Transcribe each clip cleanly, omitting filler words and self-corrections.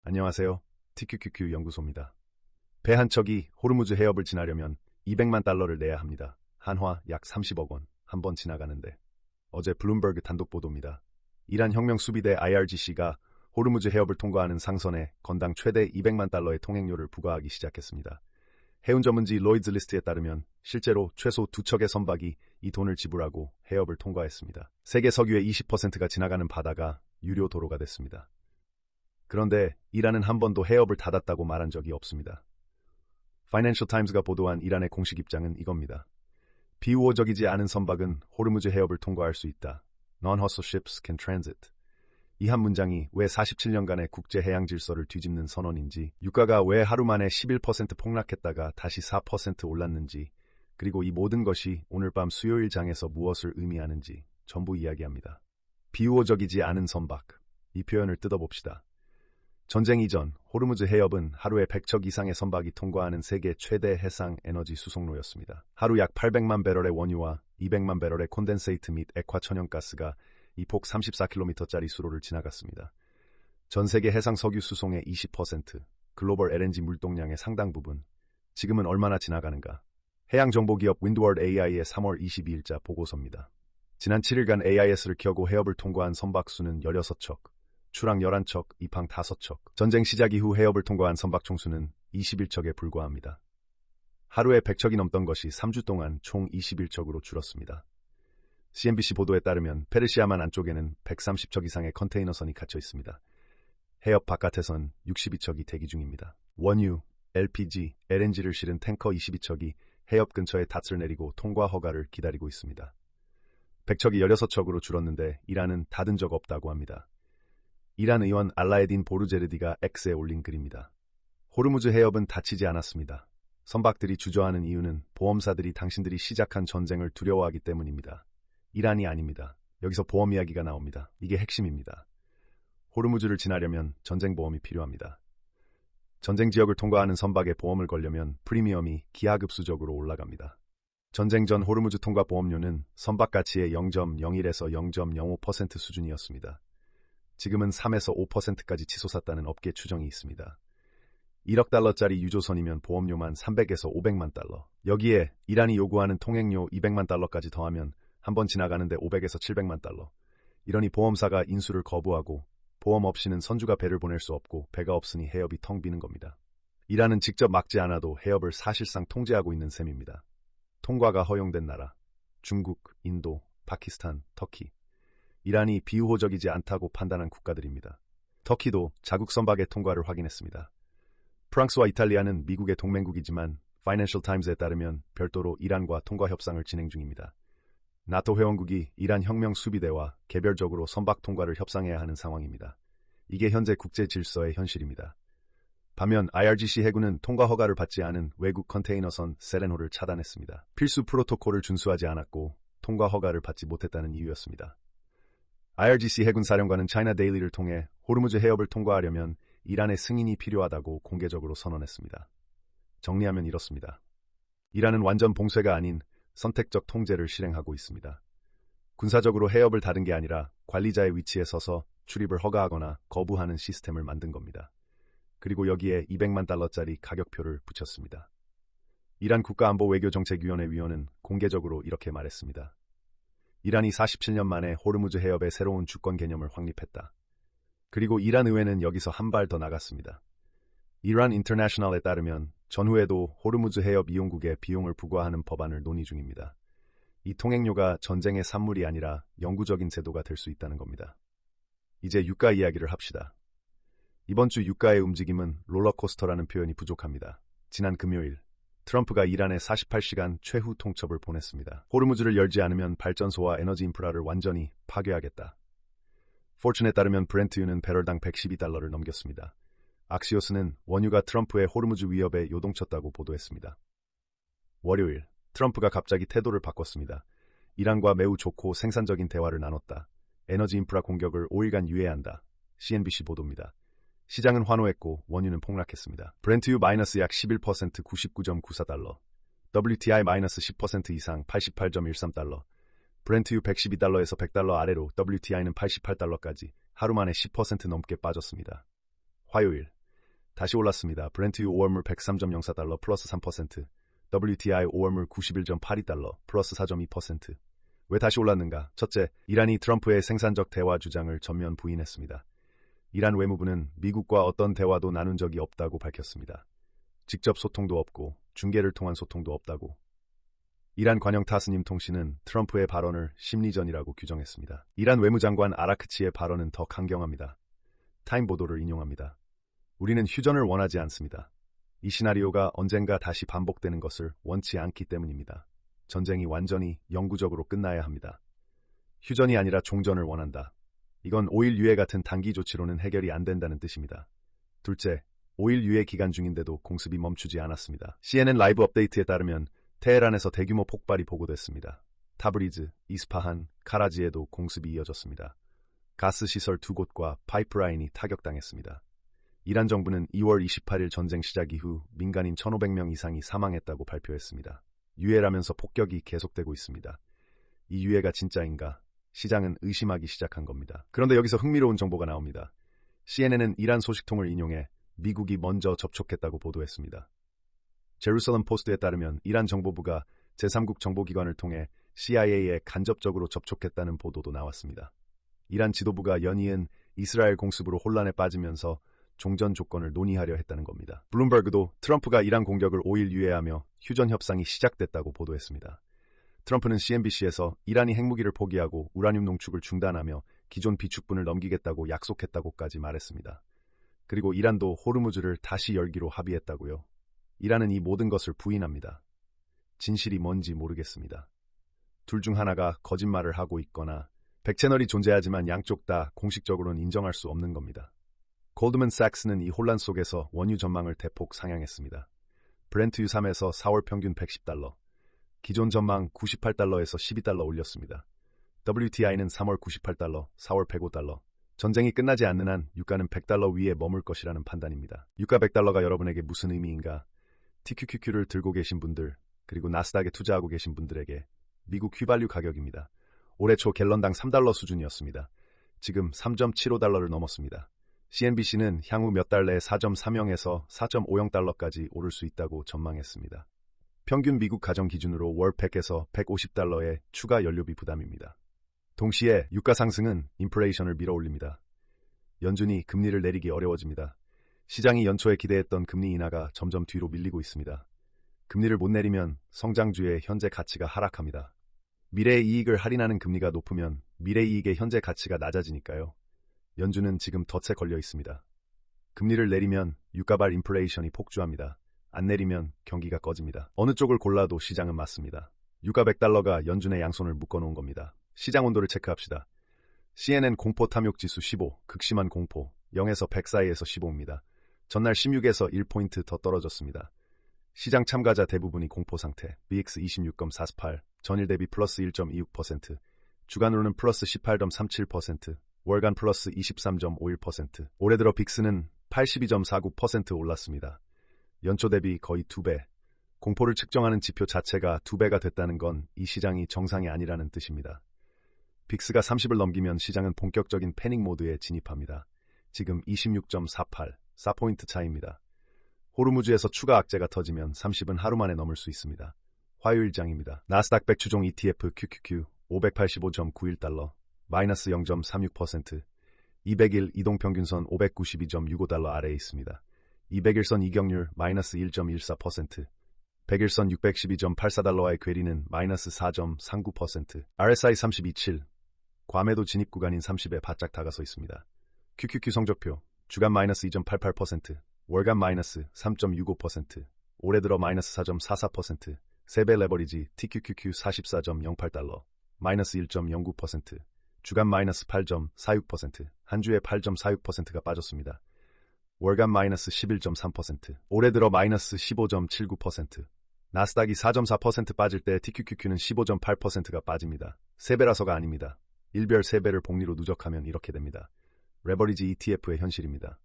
안녕하세요. TQQQ 연구소입니다. 배 한 척이 호르무즈 해협을 지나려면 200만 달러를 내야 합니다. 한화 약 30억 원. 한 번 지나가는데. 어제 블룸버그 단독 보도입니다. 이란 혁명 수비대 IRGC가 호르무즈 해협을 통과하는 상선에 건당 최대 200만 달러의 통행료를 부과하기 시작했습니다. 해운 전문지 로이드 리스트에 따르면 실제로 최소 2척의 선박이 이 돈을 지불하고 해협을 통과했습니다. 세계 석유의 20%가 지나가는 바다가 유료 도로가 됐습니다. 그런데 이란은 한 번도 해협을 닫았다고 말한 적이 없습니다. 파이낸셜 타임즈가 보도한 이란의 공식 입장은 이겁니다. 비우호적이지 않은 선박은 호르무즈 해협을 통과할 수 있다. Non-hostile ships can transit. 이 한 문장이 왜 47년간의 국제 해양 질서를 뒤집는 선언인지, 유가가 왜 하루 만에 11% 폭락했다가 다시 4% 올랐는지, 그리고 이 모든 것이 오늘 밤 수요일 장에서 무엇을 의미하는지 전부 이야기합니다. 비우호적이지 않은 선박. 이 표현을 뜯어봅시다. 전쟁 이전 호르무즈 해협은 하루에 100척 이상의 선박이 통과하는 세계 최대 해상 에너지 수송로였습니다. 하루 약 800만 배럴의 원유와 200만 배럴의 콘덴세이트 및 액화천연가스가 이 폭 34km짜리 수로를 지나갔습니다. 전 세계 해상 석유 수송의 20%, 글로벌 LNG 물동량의 상당 부분, 지금은 얼마나 지나가는가? 해양정보기업 윈드워드 AI의 3월 22일자 보고서입니다. 지난 7일간 AIS를 켜고 해협을 통과한 선박 수는 16척, 출항 11척, 입항 5척. 전쟁 시작 이후 해협을 통과한 선박 총수는 21척에 불과합니다. 하루에 100척이 넘던 것이 3주 동안 총 21척으로 줄었습니다. CNBC 보도에 따르면 페르시아만 안쪽에는 130척 이상의 컨테이너선이 갇혀 있습니다. 해협 바깥에선 62척이 대기 중입니다. 원유, LPG, LNG를 실은 탱커 22척이 해협 근처에 닷을 내리고 통과 허가를 기다리고 있습니다. 100척이 16척으로 줄었는데 이란은 닫은 적 없다고 합니다. 이란 의원 알라에딘 보르제르디가 X에 올린 글입니다. 호르무즈 해협은 닫히지 않았습니다. 선박들이 주저하는 이유는 보험사들이 당신들이 시작한 전쟁을 두려워하기 때문입니다. 이란이 아닙니다. 여기서 보험 이야기가 나옵니다. 이게 핵심입니다. 호르무즈를 지나려면 전쟁 보험이 필요합니다. 전쟁 지역을 통과하는 선박에 보험을 걸려면 프리미엄이 기하급수적으로 올라갑니다. 전쟁 전 호르무즈 통과 보험료는 선박 가치의 0.01에서 0.05% 수준이었습니다. 지금은 3에서 5%까지 치솟았다는 업계 추정이 있습니다. 1억 달러짜리 유조선이면 보험료만 300에서 500만 달러. 여기에 이란이 요구하는 통행료 200만 달러까지 더하면 한 번 지나가는데 500에서 700만 달러. 이러니 보험사가 인수를 거부하고 보험 없이는 선주가 배를 보낼 수 없고 배가 없으니 해협이 텅 비는 겁니다. 이란은 직접 막지 않아도 해협을 사실상 통제하고 있는 셈입니다. 통과가 허용된 나라. 중국, 인도, 파키스탄, 터키. 이란이 비우호적이지 않다고 판단한 국가들입니다. 터키도 자국 선박의 통과를 확인했습니다. 프랑스와 이탈리아는 미국의 동맹국이지만 파이낸셜 타임즈에 따르면 별도로 이란과 통과 협상을 진행 중입니다. 나토 회원국이 이란 혁명 수비대와 개별적으로 선박 통과를 협상해야 하는 상황입니다. 이게 현재 국제 질서의 현실입니다. 반면 IRGC 해군은 통과 허가를 받지 않은 외국 컨테이너선 세레노를 차단했습니다. 필수 프로토콜을 준수하지 않았고 통과 허가를 받지 못했다는 이유였습니다. IRGC 해군 사령관은 차이나 데일리를 통해 호르무즈 해협을 통과하려면 이란의 승인이 필요하다고 공개적으로 선언했습니다. 정리하면 이렇습니다. 이란은 완전 봉쇄가 아닌 선택적 통제를 실행하고 있습니다. 군사적으로 해협을 닫은 게 아니라 관리자의 위치에 서서 출입을 허가하거나 거부하는 시스템을 만든 겁니다. 그리고 여기에 200만 달러짜리 가격표를 붙였습니다. 이란 국가안보외교정책위원회 위원은 공개적으로 이렇게 말했습니다. 이란이 47년 만에 호르무즈 해협의 새로운 주권 개념을 확립했다. 그리고 이란 의회는 여기서 한 발 더 나갔습니다. 이란 인터내셔널에 따르면 전후에도 호르무즈 해협 이용국에 비용을 부과하는 법안을 논의 중입니다. 이 통행료가 전쟁의 산물이 아니라 영구적인 제도가 될 수 있다는 겁니다. 이제 유가 이야기를 합시다. 이번 주 유가의 움직임은 롤러코스터라는 표현이 부족합니다. 지난 금요일, 트럼프가 이란에 48시간 최후 통첩을 보냈습니다. 호르무즈를 열지 않으면 발전소와 에너지 인프라를 완전히 파괴하겠다. 포춘에 따르면 브렌트유는 배럴당 112달러를 넘겼습니다. 악시오스는 원유가 트럼프의 호르무즈 위협에 요동쳤다고 보도했습니다. 월요일, 트럼프가 갑자기 태도를 바꿨습니다. 이란과 매우 좋고 생산적인 대화를 나눴다. 에너지 인프라 공격을 5일간 유예한다. CNBC 보도입니다. 시장은 환호했고 원유는 폭락했습니다. 브렌트유 마이너스 약 11% 99.94달러, WTI 마이너스 10% 이상 88.13달러, 브렌트유 112달러에서 100달러 아래로 WTI는 88달러까지 하루 만에 10% 넘게 빠졌습니다. 화요일, 다시 올랐습니다. 브렌트유 5월물 103.04달러 플러스 3%, WTI 5월물 91.82달러 플러스 4.2%. 왜 다시 올랐는가? 첫째, 이란이 트럼프의 생산적 대화 주장을 전면 부인했습니다. 이란 외무부는 미국과 어떤 대화도 나눈 적이 없다고 밝혔습니다. 직접 소통도 없고 중계를 통한 소통도 없다고. 이란 관영 타스님 통신은 트럼프의 발언을 심리전이라고 규정했습니다. 이란 외무장관 아라크치의 발언은 더 강경합니다. 타임 보도를 인용합니다. 우리는 휴전을 원하지 않습니다. 이 시나리오가 언젠가 다시 반복되는 것을 원치 않기 때문입니다. 전쟁이 완전히 영구적으로 끝나야 합니다. 휴전이 아니라 종전을 원한다. 이건 5일 유예 같은 단기 조치로는 해결이 안 된다는 뜻입니다. 둘째, 5일 유예 기간 중인데도 공습이 멈추지 않았습니다. CNN 라이브 업데이트에 따르면 테헤란에서 대규모 폭발이 보고됐습니다. 타브리즈, 이스파한, 카라지에도 공습이 이어졌습니다. 가스시설 2곳과 파이프라인이 타격당했습니다. 이란 정부는 2월 28일 전쟁 시작 이후 민간인 1,500명 이상이 사망했다고 발표했습니다. 유예라면서 폭격이 계속되고 있습니다. 이 유예가 진짜인가? 시장은 의심하기 시작한 겁니다. 그런데 여기서 흥미로운 정보가 나옵니다. CNN은 이란 소식통을 인용해 미국이 먼저 접촉했다고 보도했습니다. 제루살렘 포스트에 따르면 이란 정보부가 제3국 정보기관을 통해 CIA에 간접적으로 접촉했다는 보도도 나왔습니다. 이란 지도부가 연이은 이스라엘 공습으로 혼란에 빠지면서 종전 조건을 논의하려 했다는 겁니다. 블룸버그도 트럼프가 이란 공격을 5일 유예하며 휴전 협상이 시작됐다고 보도했습니다. 트럼프는 CNBC에서 이란이 핵무기를 포기하고 우라늄 농축을 중단하며 기존 비축분을 넘기겠다고 약속했다고까지 말했습니다. 그리고 이란도 호르무즈를 다시 열기로 합의했다고요. 이란은 이 모든 것을 부인합니다. 진실이 뭔지 모르겠습니다. 둘 중 하나가 거짓말을 하고 있거나 백채널이 존재하지만 양쪽 다 공식적으로는 인정할 수 없는 겁니다. 골드맨삭스는 이 혼란 속에서 원유 전망을 대폭 상향했습니다. 브렌트유 3에서 4월 평균 110달러, 기존 전망 98달러에서 12달러 올렸습니다. WTI는 3월 98달러, 4월 105달러. 전쟁이 끝나지 않는 한 유가는 100달러 위에 머물 것이라는 판단입니다. 유가 100달러가 여러분에게 무슨 의미인가? TQQQ를 들고 계신 분들, 그리고 나스닥에 투자하고 계신 분들에게 미국 휘발유 가격입니다. 올해 초 갤런당 3달러 수준이었습니다. 지금 3.75달러를 넘었습니다. CNBC는 향후 몇 달 내에 4.30에서 4.50달러까지 오를 수 있다고 전망했습니다. 평균 미국 가정 기준으로 월 100에서 150달러의 추가 연료비 부담입니다. 동시에 유가 상승은 인플레이션을 밀어올립니다. 연준이 금리를 내리기 어려워집니다. 시장이 연초에 기대했던 금리 인하가 점점 뒤로 밀리고 있습니다. 금리를 못 내리면 성장주의 현재 가치가 하락합니다. 미래의 이익을 할인하는 금리가 높으면 미래 이익의 현재 가치가 낮아지니까요. 연준은 지금 덫에 걸려 있습니다. 금리를 내리면 유가발 인플레이션이 폭주합니다. 안 내리면 경기가 꺼집니다. 어느 쪽을 골라도 시장은 맞습니다. 유가 100달러가 연준의 양손을 묶어놓은 겁니다. 시장 온도를 체크합시다. CNN 공포 탐욕지수 15, 극심한 공포, 0에서 100 사이에서 15입니다. 전날 16에서 1포인트 더 떨어졌습니다. 시장 참가자 대부분이 공포 상태, BX 26.48, 전일 대비 플러스 1.26%, 주간으로는 플러스 18.37%, 월간 플러스 23.51%, 올해 들어 빅스는 82.49% 올랐습니다. 연초 대비 거의 2배. 공포를 측정하는 지표 자체가 2배가 됐다는 건 이 시장이 정상이 아니라는 뜻입니다. 빅스가 30을 넘기면 시장은 본격적인 패닉 모드에 진입합니다. 지금 26.48, 4포인트 차이입니다. 호르무즈에서 추가 악재가 터지면 30은 하루 만에 넘을 수 있습니다. 화요일장입니다. 나스닥 100 추종 ETF QQQ 585.91달러, 마이너스 0.36%, 200일 이동평균선 592.65달러 아래에 있습니다. 200일선 이격률 마이너스 1.14%, 100일선 612.84달러와의 괴리는 마이너스 4.39%, RSI 32.7, 과매도 진입 구간인 30에 바짝 다가서 있습니다. QQQ 성적표, 주간 마이너스 2.88%, 월간 마이너스 3.65%, 올해 들어 마이너스 4.44%, 3배 레버리지 TQQQ 44.08달러, 마이너스 1.09%, 주간 마이너스 8.46%, 한 주에 8.46%가 빠졌습니다. 월간 마이너스 11.3%, 올해 들어 마이너스 15.79%, 나스닥이 4.4% 빠질 때 TQQQ는 15.8%가 빠집니다. 3배라서가 아닙니다. 일별 3배를 복리로 누적하면 이렇게 됩니다. 레버리지 ETF의 현실입니다.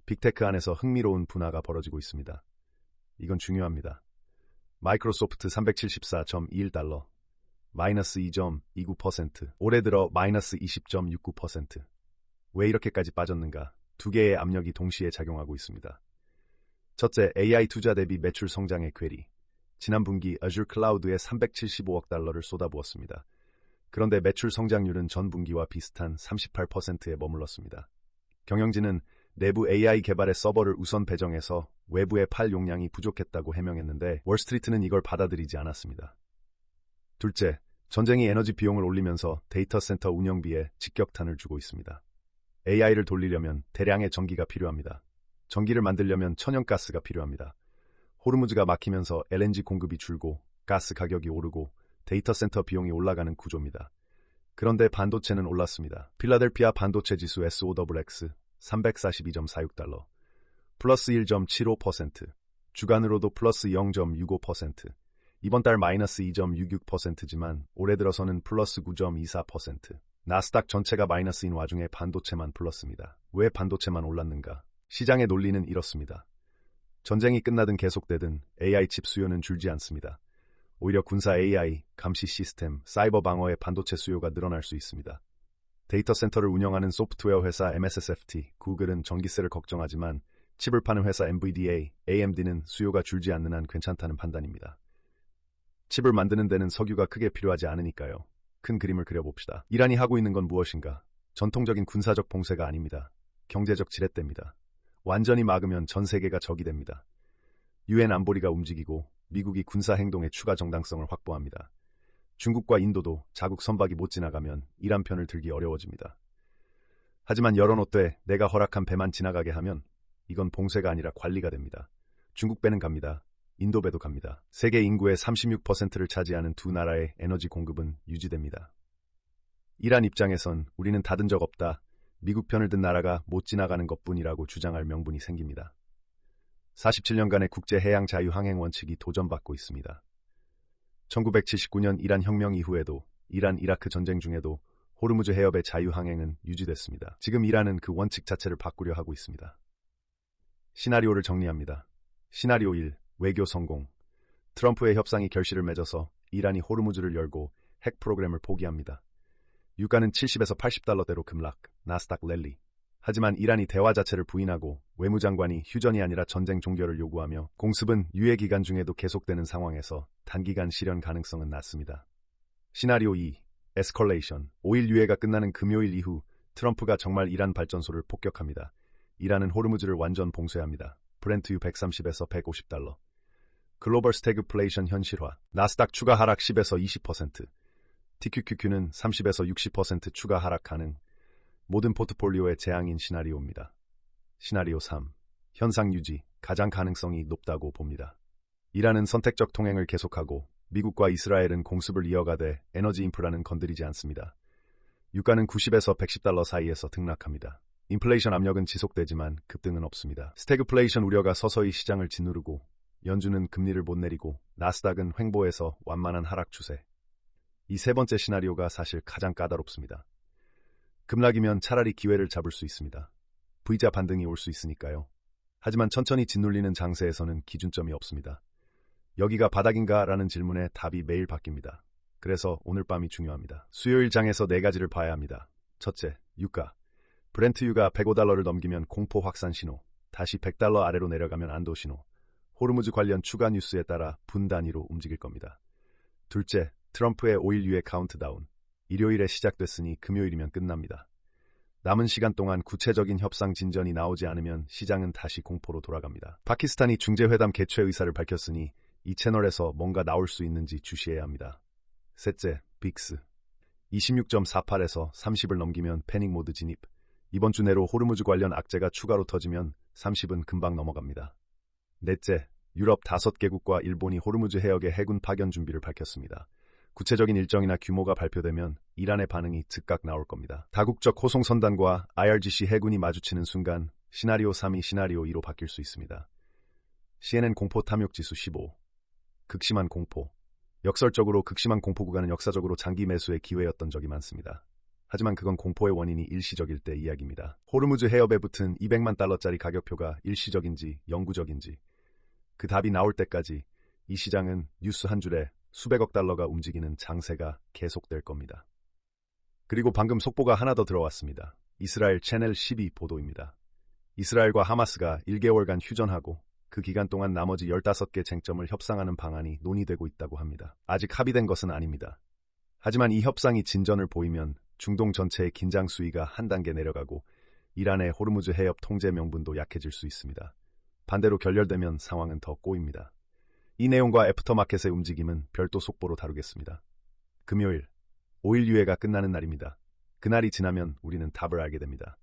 빅테크 안에서 흥미로운 분화가 벌어지고 있습니다. 이건 중요합니다. 마이크로소프트 374.21달러, 마이너스 2.29%, 올해 들어 마이너스 20.69%. 왜 이렇게까지 빠졌는가? 두 개의 압력이 동시에 작용하고 있습니다. 첫째, AI 투자 대비 매출 성장의 괴리. 지난 분기 Azure 클라우드에 375억 달러를 쏟아부었습니다. 그런데 매출 성장률은 전 분기와 비슷한 38%에 머물렀습니다. 경영진은 내부 AI 개발의 서버를 우선 배정해서 외부의 팔 용량이 부족했다고 해명했는데 월스트리트는 이걸 받아들이지 않았습니다. 둘째, 전쟁이 에너지 비용을 올리면서 데이터 센터 운영비에 직격탄을 주고 있습니다. AI를 돌리려면 대량의 전기가 필요합니다. 전기를 만들려면 천연가스가 필요합니다. 호르무즈가 막히면서 LNG 공급이 줄고 가스 가격이 오르고 데이터 센터 비용이 올라가는 구조입니다. 그런데 반도체는 올랐습니다. 필라델피아 반도체 지수 SOX 342.46달러, 플러스 1.75%, 주간으로도 플러스 0.65%, 이번 달 마이너스 2.66%지만 올해 들어서는 플러스 9.24%. 나스닥 전체가 마이너스인 와중에 반도체만 플러스입니다. 왜 반도체만 올랐는가? 시장의 논리는 이렇습니다. 전쟁이 끝나든 계속되든 AI 칩 수요는 줄지 않습니다. 오히려 군사 AI, 감시 시스템, 사이버 방어의 반도체 수요가 늘어날 수 있습니다. 데이터 센터를 운영하는 소프트웨어 회사 MSSFT, 구글은 전기세를 걱정하지만 칩을 파는 회사 NVDA, AMD는 수요가 줄지 않는 한 괜찮다는 판단입니다. 칩을 만드는 데는 석유가 크게 필요하지 않으니까요. 큰 그림을 그려봅시다. 이란이 하고 있는 건 무엇인가? 전통적인 군사적 봉쇄가 아닙니다. 경제적 지렛대입니다. 완전히 막으면 전 세계가 적이 됩니다. UN 안보리가 움직이고 미국이 군사 행동의 추가 정당성을 확보합니다. 중국과 인도도 자국 선박이 못 지나가면 이란 편을 들기 어려워집니다. 하지만 열어놓되 내가 허락한 배만 지나가게 하면 이건 봉쇄가 아니라 관리가 됩니다. 중국 배는 갑니다. 인도 배도 갑니다. 세계 인구의 36%를 차지하는 두 나라의 에너지 공급은 유지됩니다. 이란 입장에선 우리는 닫은 적 없다. 미국 편을 든 나라가 못 지나가는 것뿐이라고 주장할 명분이 생깁니다. 47년간의 국제 해양 자유 항행 원칙이 도전받고 있습니다. 1979년 이란 혁명 이후에도 이란 이라크 전쟁 중에도 호르무즈 해협의 자유 항행은 유지됐습니다. 지금 이란은 그 원칙 자체를 바꾸려 하고 있습니다. 시나리오를 정리합니다. 시나리오 1. 외교 성공. 트럼프의 협상이 결실을 맺어서 이란이 호르무즈를 열고 핵 프로그램을 포기합니다. 유가는 70에서 80달러대로 급락, 나스닥 랠리. 하지만 이란이 대화 자체를 부인하고 외무장관이 휴전이 아니라 전쟁 종결을 요구하며 공습은 유예 기간 중에도 계속되는 상황에서 단기간 실현 가능성은 낮습니다. 시나리오 2. 에스컬레이션. 5일 유예가 끝나는 금요일 이후 트럼프가 정말 이란 발전소를 폭격합니다. 이란은 호르무즈를 완전 봉쇄합니다. 브렌트유 130에서 150달러. 글로벌 스태그플레이션 현실화. 나스닥 추가 하락 10에서 20%. TQQQ는 30에서 60% 추가 하락 가능. 모든 포트폴리오의 재앙인 시나리오입니다. 시나리오 3. 현상 유지. 가장 가능성이 높다고 봅니다. 이란은 선택적 통행을 계속하고 미국과 이스라엘은 공습을 이어가되 에너지 인프라는 건드리지 않습니다. 유가는 90에서 110달러 사이에서 등락합니다. 인플레이션 압력은 지속되지만 급등은 없습니다. 스태그플레이션 우려가 서서히 시장을 짓누르고 연준은 금리를 못 내리고 나스닥은 횡보해서 완만한 하락 추세. 이 세 번째 시나리오가 사실 가장 까다롭습니다. 급락이면 차라리 기회를 잡을 수 있습니다. V자 반등이 올 수 있으니까요. 하지만 천천히 짓눌리는 장세에서는 기준점이 없습니다. 여기가 바닥인가? 라는 질문에 답이 매일 바뀝니다. 그래서 오늘 밤이 중요합니다. 수요일 장에서 네 가지를 봐야 합니다. 첫째, 유가. 브렌트유가 105달러를 넘기면 공포 확산 신호, 다시 100달러 아래로 내려가면 안도 신호, 호르무즈 관련 추가 뉴스에 따라 분 단위로 움직일 겁니다. 둘째, 트럼프의 5일 유예 카운트다운. 일요일에 시작됐으니 금요일이면 끝납니다. 남은 시간 동안 구체적인 협상 진전이 나오지 않으면 시장은 다시 공포로 돌아갑니다. 파키스탄이 중재회담 개최 의사를 밝혔으니 이 채널에서 뭔가 나올 수 있는지 주시해야 합니다. 셋째, 빅스. 26.48에서 30을 넘기면 패닉 모드 진입. 이번 주 내로 호르무즈 관련 악재가 추가로 터지면 30은 금방 넘어갑니다. 넷째, 유럽 5개국과 일본이 호르무즈 해역에 해군 파견 준비를 밝혔습니다. 구체적인 일정이나 규모가 발표되면 이란의 반응이 즉각 나올 겁니다. 다국적 호송선단과 IRGC 해군이 마주치는 순간 시나리오 3이 시나리오 2로 바뀔 수 있습니다. CNN 공포 탐욕지수 15. 극심한 공포. 역설적으로 극심한 공포 구간은 역사적으로 장기 매수의 기회였던 적이 많습니다. 하지만 그건 공포의 원인이 일시적일 때 이야기입니다. 호르무즈 해협에 붙은 200만 달러짜리 가격표가 일시적인지 영구적인지 그 답이 나올 때까지 이 시장은 뉴스 한 줄에 수백억 달러가 움직이는 장세가 계속될 겁니다. 그리고 방금 속보가 하나 더 들어왔습니다. 이스라엘 채널 12 보도입니다. 이스라엘과 하마스가 1개월간 휴전하고 그 기간 동안 나머지 15개 쟁점을 협상하는 방안이 논의되고 있다고 합니다. 아직 합의된 것은 아닙니다. 하지만 이 협상이 진전을 보이면 중동 전체의 긴장 수위가 한 단계 내려가고 이란의 호르무즈 해협 통제 명분도 약해질 수 있습니다. 반대로 결렬되면 상황은 더 꼬입니다. 이 내용과 애프터마켓의 움직임은 별도 속보로 다루겠습니다. 금요일, 5일 유예가 끝나는 날입니다. 그날이 지나면 우리는 답을 알게 됩니다.